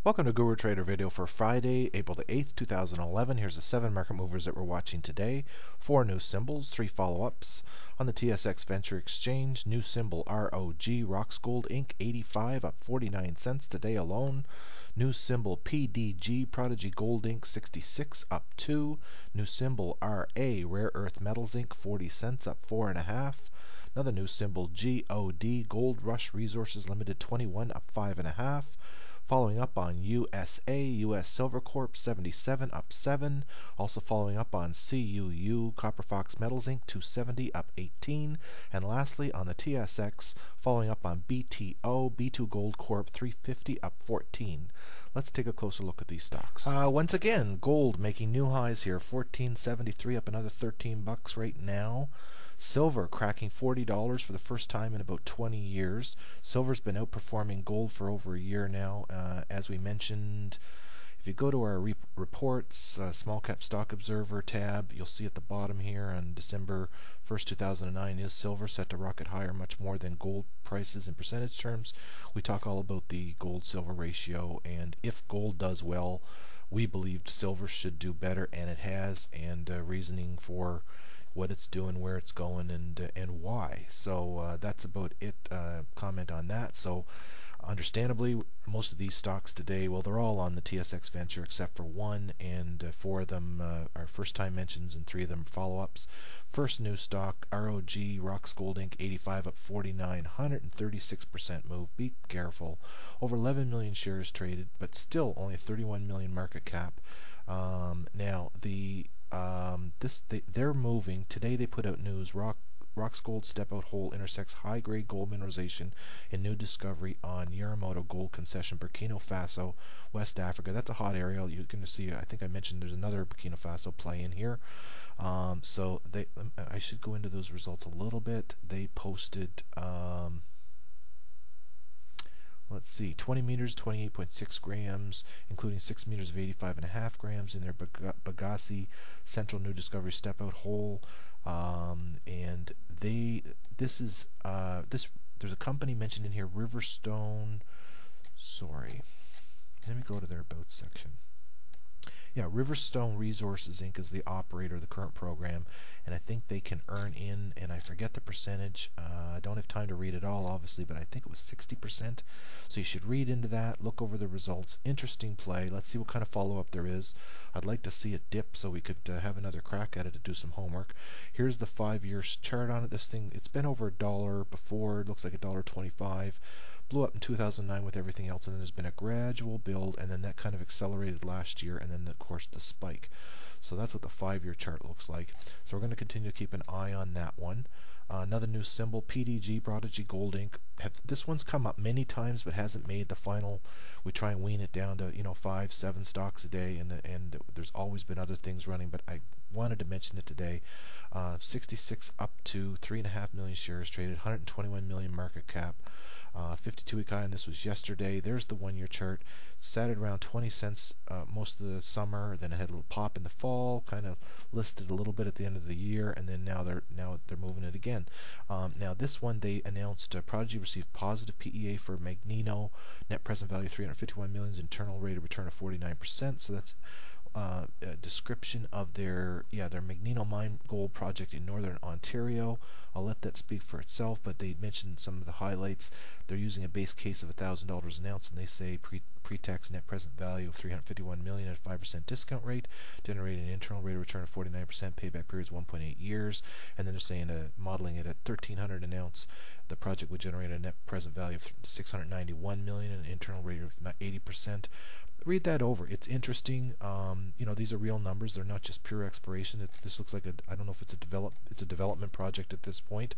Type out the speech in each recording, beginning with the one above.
Welcome to Guru Trader video for Friday, April the 8th, 2011. Here's the 7 market movers that we're watching today. 4 new symbols, 3 follow-ups. On the TSX Venture Exchange, new symbol ROG Roxgold Inc. 85 up 49 cents today alone. New symbol PDG Prodigy Gold Inc. 66 up 2. New symbol RA Rare Earth Metals Inc. 40 cents up 4.5. Another new symbol GOD Goldrush Resources Limited 21 up 5.5. Following up on USA, US Silver Corp 77 up 7. Also following up on CUU Copper Fox Metals Inc. 270 up 18. And lastly on the TSX, following up on BTO B2Gold Corp 350 up 14. Let's take a closer look at these stocks. Once again, gold making new highs here, $14.73 up another $13 right now. Silver cracking $40 for the first time in about 20 years. Silver's been outperforming gold for over a year now. As we mentioned, if you go to our reports, Small Cap Stock Observer tab, you'll see at the bottom here on December 1st, 2009, is silver set to rocket higher much more than gold prices in percentage terms. We talk all about the gold-silver ratio, and if gold does well, we believed silver should do better, and it has, and reasoning for what it's doing, where it's going, and why. So that's about it. Comment on that. So understandably, most of these stocks today, well, they're all on the TSX Venture except for one, and 4 of them are first-time mentions, and 3 of them follow-ups. First new stock, ROG Roxgold Inc. 85 up 49, 136% move. Be careful. Over 11 million shares traded, but still only a 31 million market cap. Now they're moving today. They put out news. Roxgold step out hole intersects high grade gold mineralization in new discovery on Yaramoto Gold Concession, Burkina Faso, West Africa. That's a hot area. You're going to see, I think I mentioned there's another Burkina Faso play in here. So I should go into those results a little bit. They posted let's see, 20 meters, 28.6 grams, including 6 meters of 85.5 grams in their Bagassi Central New Discovery step-out hole. And there's a company mentioned in here, Riverstone. Sorry, let me go to their about section. Yeah, Riverstone Resources Inc. is the operator of the current program, and I think they can earn in, and I forget the percentage. I don't have time to read it all, obviously, but I think it was 60%. So you should read into that, look over the results. Interesting play. Let's see what kind of follow-up there is. I'd like to see it dip so we could have another crack at it to do some homework. Here's the 5-year chart on it. This thing, it's been over $1 before. It looks like $1.25. Blew up in 2009 with everything else, and then there's been a gradual build, and then that kind of accelerated last year, and then of course the spike. So that's what the 5-year chart looks like. So we're going to continue to keep an eye on that one. Another new symbol, PDG Prodigy Gold Inc. This one's come up many times but hasn't made the final. We try and wean it down to 5, 7 stocks a day, and there's always been other things running, but I wanted to mention it today. 66 up to 3.5 million shares traded, 121 million market cap. 52-week high, and this was yesterday. There's the 1-year chart. Sat at around 20 cents most of the summer. Then it had a little pop in the fall. Kind of listed a little bit at the end of the year, and then now they're moving it again. Now this one, they announced Prodigy received positive PEA for Magnino. Net present value 351 million. Internal rate of return of 49%. So that's a description of their Magnino mine gold project in northern Ontario. I'll let that speak for itself, but they mentioned some of the highlights. They're using a base case of $1,000 an ounce, and they say pre-tax net present value of 351 million at a 5% discount rate, generating an internal rate of return of 49%, payback period is 1.8 years, and then they're saying modeling it at $1,300 an ounce, the project would generate a net present value of 691 million and an internal rate of 80%. Read that over. It's interesting. These are real numbers. They're not just pure exploration. This looks like I don't know if it's a development project at this point.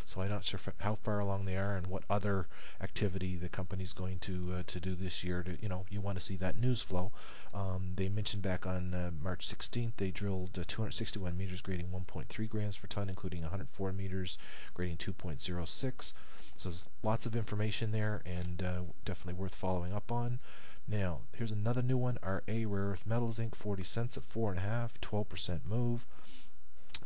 So I'm not sure how far along they are and what other activity the company's going to do this year. You want to see that news flow. They mentioned back on March 16th they drilled 261 meters grading 1.3 grams per ton, including 104 meters grading 2.06. So there's lots of information there, and definitely worth following up on. Now, here's another new one, RA Rare Earth Metals Inc. 40 cents at 4.5, 12% move,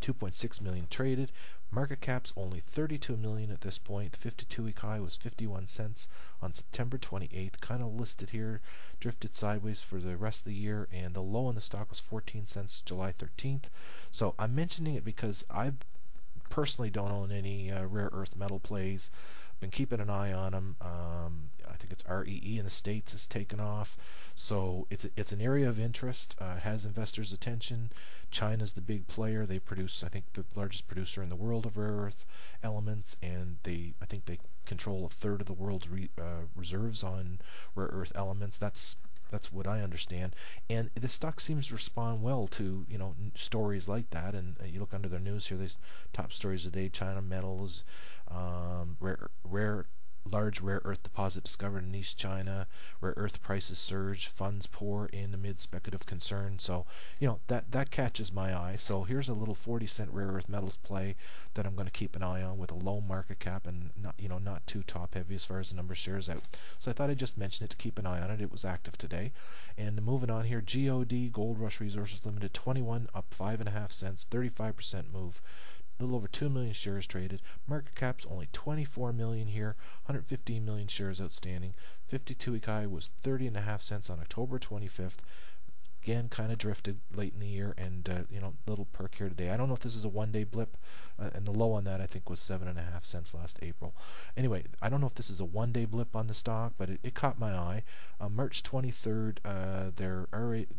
2.6 million traded. Market cap's only 32 million at this point. 52-week high was 51 cents on September 28th. Kind of listed here, drifted sideways for the rest of the year, and the low on the stock was 14 cents July 13th. So I'm mentioning it because I personally don't own any rare earth metal plays. Been keeping an eye on them. I think it's REE in the States has taken off, so it's an area of interest. Has investors' attention. China's the big player. They produce, I think, the largest producer in the world of rare earth elements, and I think they control a third of the world's reserves on rare earth elements. That's what I understand, and the stock seems to respond well to stories like that. And you look under their news here, there's top stories of the day: China metals, large rare earth deposit discovered in East China, rare earth prices surge, funds pour in amid speculative concern. So that catches my eye. So here's a little 40-cent rare earth metals play that I'm going to keep an eye on with a low market cap and not too top heavy as far as the number of shares out. So I thought I'd just mention it to keep an eye on it. It was active today. And moving on here, GOD Goldrush Resources Limited, 21 up 5.5 cents, 35% move. A little over 2 million shares traded. Market cap's only 24 million here. 115 million shares outstanding. 52-week high was 30.5 cents on October 25th. Again, kind of drifted late in the year, and little perk here today. I don't know if this is a one-day blip, and the low on that I think was 7.5 cents last April. Anyway, I don't know if this is a one-day blip on the stock, but it caught my eye. March 23rd, their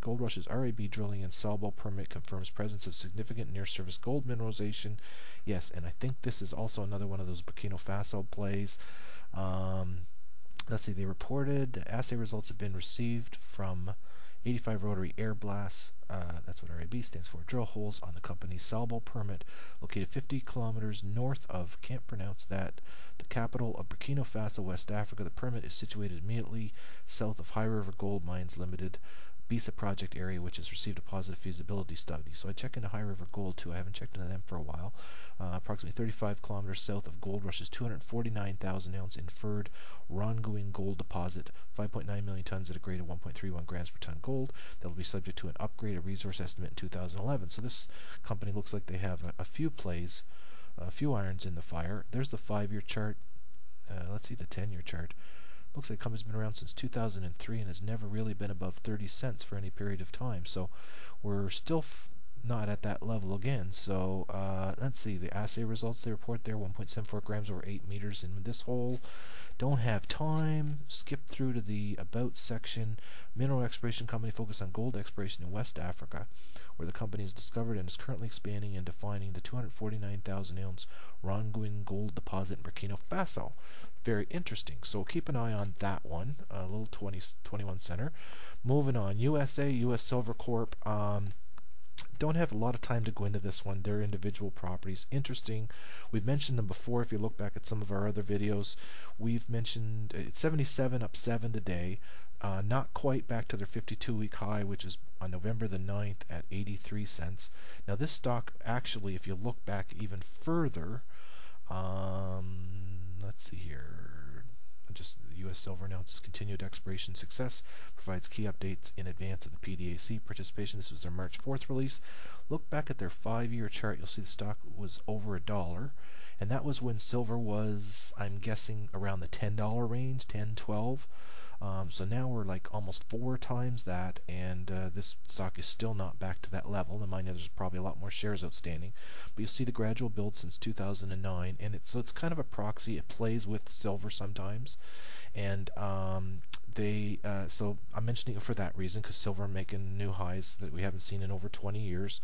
Goldrush's RAB drilling and Salbo permit confirms presence of significant near-surface gold mineralization. Yes, and I think this is also another one of those Burkina Faso plays. Let's see, they reported assay results have been received from 85 rotary air blasts, that's what RAB stands for, drill holes on the company's Salbo permit, located 50 kilometers north of, can't pronounce that, the capital of Burkina Faso, West Africa. The permit is situated immediately south of High River Gold Mines Limited, BISA project area, which has received a positive feasibility study. So I check into High River Gold too. I haven't checked into them for a while. Approximately 35 kilometers south of Goldrush's 249,000 ounce inferred Ronguin gold deposit, 5.9 million tons at a grade of 1.31 grams per ton gold. That will be subject to an upgraded resource estimate in 2011. So this company looks like they have a few plays, a few irons in the fire. There's the 5-year chart. Let's see the 10-year chart. Looks like the company's been around since 2003 and has never really been above 30 cents for any period of time. So we're still not at that level again. So let's see the assay results they report there: 1.74 grams over 8 meters in this hole. Don't have time. Skip through to the About section. Mineral exploration company focused on gold exploration in West Africa, where the company is discovered and is currently expanding and defining the 249,000 ounce Ronguin gold deposit in Burkina Faso. Very interesting. So keep an eye on that one. A little 21 center. Moving on, USA, US Silver Corp. Don't have a lot of time to go into this one. They're individual properties. Interesting. We've mentioned them before. If you look back at some of our other videos, we've mentioned it's 77 up 7 today. Not quite back to their 52-week high, which is on November the 9th at 83 cents. Now this stock, actually, if you look back even further, let's see here. Just U.S. Silver announces continued exploration success, provides key updates in advance of the PDAC participation. This was their March 4th release. Look back at their 5-year chart. You'll see the stock was over $1, and that was when silver was, I'm guessing, around the $10 range, 10, 12. So now we're like almost 4 times that, and this stock is still not back to that level. And mind you, there's probably a lot more shares outstanding, but you'll see the gradual build since 2009, and it's kind of a proxy. It plays with silver sometimes, and so I'm mentioning it for that reason, because silver making new highs that we haven't seen in over 20 years.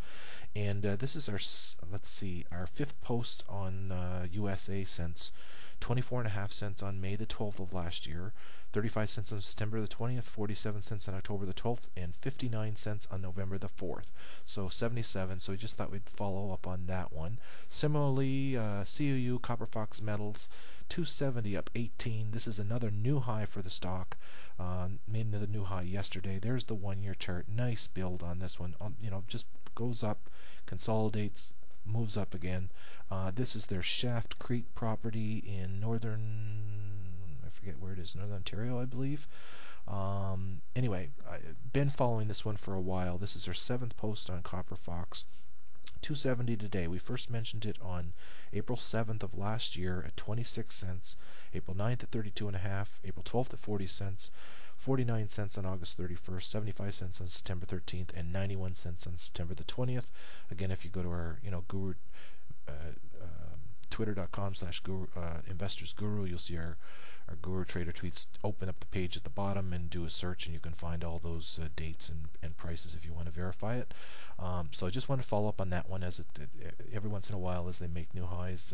And this is our, let's see, our 5th post on USA since 24.5 cents on May the 12th of last year, 35 cents on September the 20th, 47 cents on October the 12th, and 59 cents on November the 4th. So 77, so we just thought we'd follow up on that one. Similarly, CUU Copper Fox Metals, 270 up 18. This is another new high for the stock. Made another new high yesterday. There's the 1-year chart. Nice build on this one. Just goes up, consolidates, moves up again. This is their Shaft Creek property in northern, I forget where it is, Northern Ontario, I believe. Anyway, I've been following this one for a while. This is their 7th post on Copper Fox. $2.70 today. We first mentioned it on April 7th of last year at 26 cents, April 9th at 32.5, April 12th at 40 cents, 49 cents on August 31st, 75 cents on September 13th, and 91 cents on September the 20th. Again, if you go to our Guru twitter.com/guru investors guru, you'll see our Guru Trader tweets. Open up the page at the bottom and do a search, and you can find all those dates and prices if you want to verify it. So I just want to follow up on that one, as every once in a while, as they make new highs,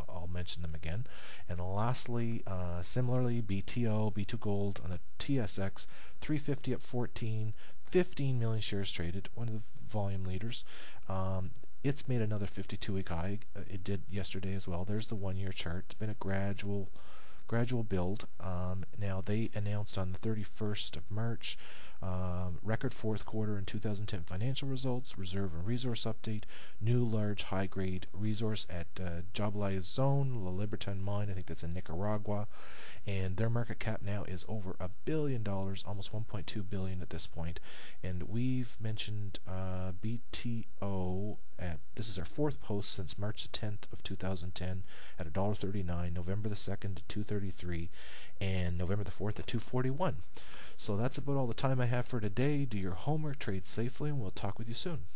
I'll mention them again. And lastly, similarly, BTO B2Gold on the TSX 350 up 15 million shares traded, one of the volume leaders. It's made another 52-week high. It did yesterday as well. There's the 1-year chart. It's been a gradual build. Now they announced on the 31st of March record fourth quarter in 2010 financial results, reserve and resource update, new large high-grade resource at Jabalaya Zone, La Libertad Mine, I think that's in Nicaragua, and their market cap now is over $1 billion, almost $1.2 billion at this point. And we've mentioned BTO this is our fourth post since March the 10th of 2010 at $1.39, November the 2nd at $2.33, and November the 4th at $2.41. So that's about all the time I have for today. Do your homework, trade safely, and we'll talk with you soon.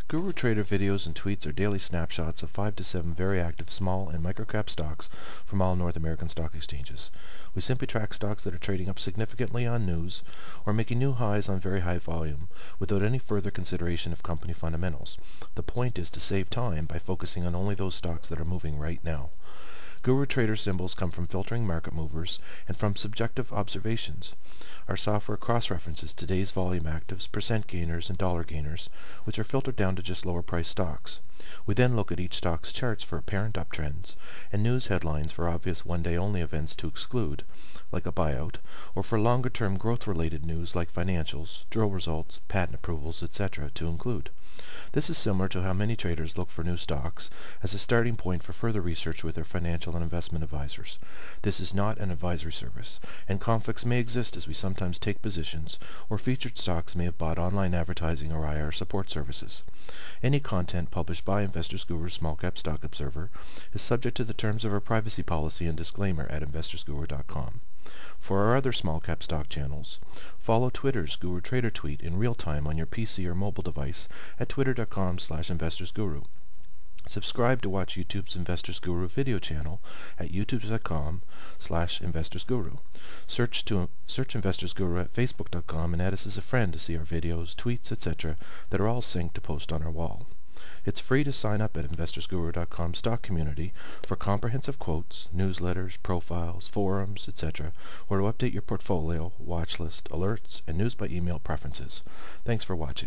Guru Trader videos and tweets are daily snapshots of 5 to 7 very active small and microcap stocks from all North American stock exchanges. We simply track stocks that are trading up significantly on news or making new highs on very high volume without any further consideration of company fundamentals. The point is to save time by focusing on only those stocks that are moving right now. Guru Trader symbols come from filtering market movers and from subjective observations. Our software cross-references today's volume actives, percent gainers, and dollar gainers, which are filtered down to just lower price stocks. We then look at each stock's charts for apparent uptrends and news headlines for obvious one-day only events to exclude, like a buyout, or for longer-term growth-related news like financials, drill results, patent approvals, etc. to include. This is similar to how many traders look for new stocks as a starting point for further research with their financial and investment advisors. This is not an advisory service, and conflicts may exist as we sometimes take positions, or featured stocks may have bought online advertising or IR support services. Any content published by Investors Guru Small Cap Stock Observer is subject to the terms of our privacy policy and disclaimer at investorsguru.com. For our other small cap stock channels, follow Twitter's Guru Trader tweet in real time on your PC or mobile device at twitter.com/investorsguru. Subscribe to watch YouTube's Investors Guru video channel at youtube.com/investorsguru. Search Investors Guru at facebook.com and add us as a friend to see our videos, tweets, etc. that are all synced to post on our wall. It's free to sign up at investorsguru.com stock community for comprehensive quotes, newsletters, profiles, forums, etc., or to update your portfolio, watch list, alerts, and news by email preferences. Thanks for watching.